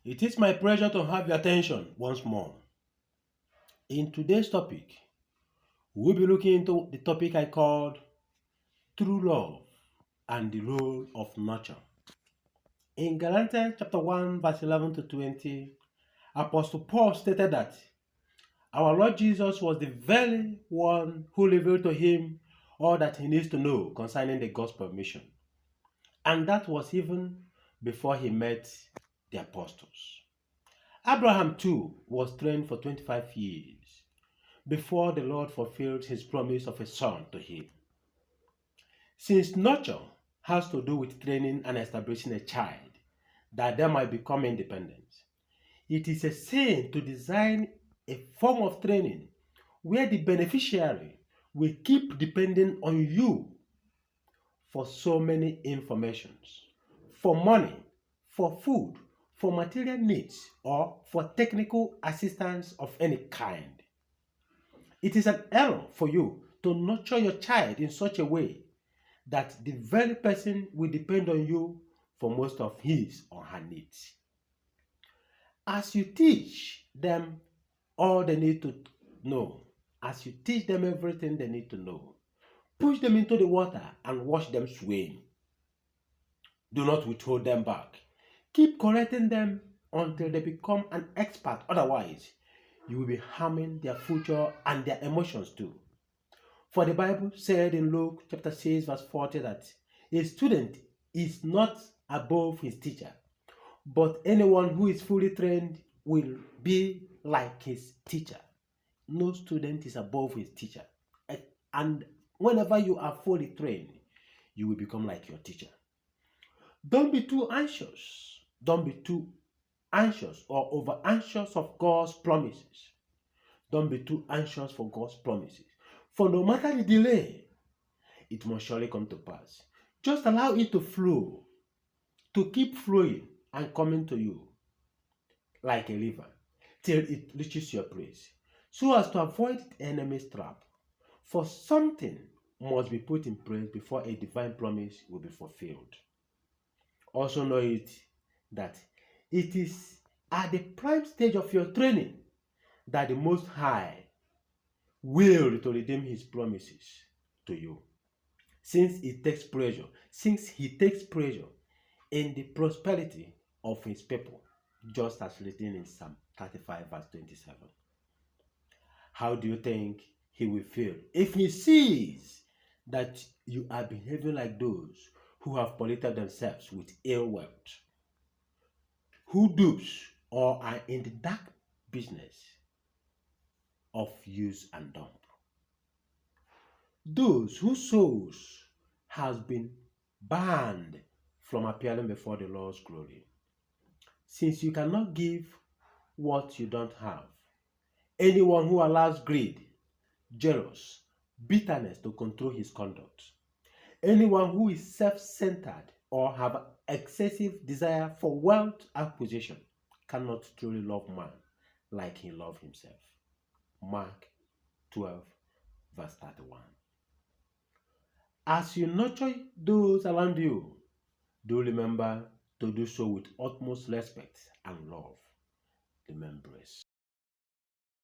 It is my pleasure to have your attention once more. In today's topic, we'll be looking into the topic I called True Love and the Role of Nurture. In Galatians chapter 1, verse 11 to 20, Apostle Paul stated that our Lord Jesus was the very one who revealed to him all that he needs to know concerning the gospel mission. And that was even before he met the apostles. Abraham too was trained for 25 years before the Lord fulfilled his promise of a son to him. Since nurture has to do with training and establishing a child that they might become independent, it is a sin to design a form of training where the beneficiary will keep depending on you for so many informations, for money, for food, for material needs, or for technical assistance of any kind. It is an error for you to nurture your child in such a way that the very person will depend on you for most of his or her needs. As you teach them all they need to know, as you teach them everything they need to know, push them into the water and watch them swim. Do not withhold them back. Keep correcting them until they become an expert. Otherwise, you will be harming their future and their emotions too. For the Bible said in Luke chapter 6 verse 40 that a student is not above his teacher, but anyone who is fully trained will be like his teacher. No student is above his teacher. And whenever you are fully trained, you will become like your teacher. Don't be too anxious. Don't be too anxious or over anxious of God's promises. Don't be too anxious for God's promises. For no matter the delay, it must surely come to pass. Just allow it to flow, to keep flowing and coming to you like a river till it reaches your place, so as to avoid the enemy's trap. For something must be put in place before a divine promise will be fulfilled. Also know it that it is at the prime stage of your training that the Most High will to redeem his promises to you. Since he takes pleasure in the prosperity of his people, just as written in Psalm 35 verse 27. How do you think he will feel if he sees that you are behaving like those who have polluted themselves with ill wealth, who dupes or are in the dark business of use and dump? Those whose souls has been banned from appearing before the Lord's glory. Since you cannot give what you don't have, anyone who allows greed, jealous, bitterness to control his conduct, anyone who is self-centered or have excessive desire for wealth acquisition cannot truly love man like he loves himself. Mark 12 verse 31. As you nurture those around you, do remember to do so with utmost respect and love. Remembrance.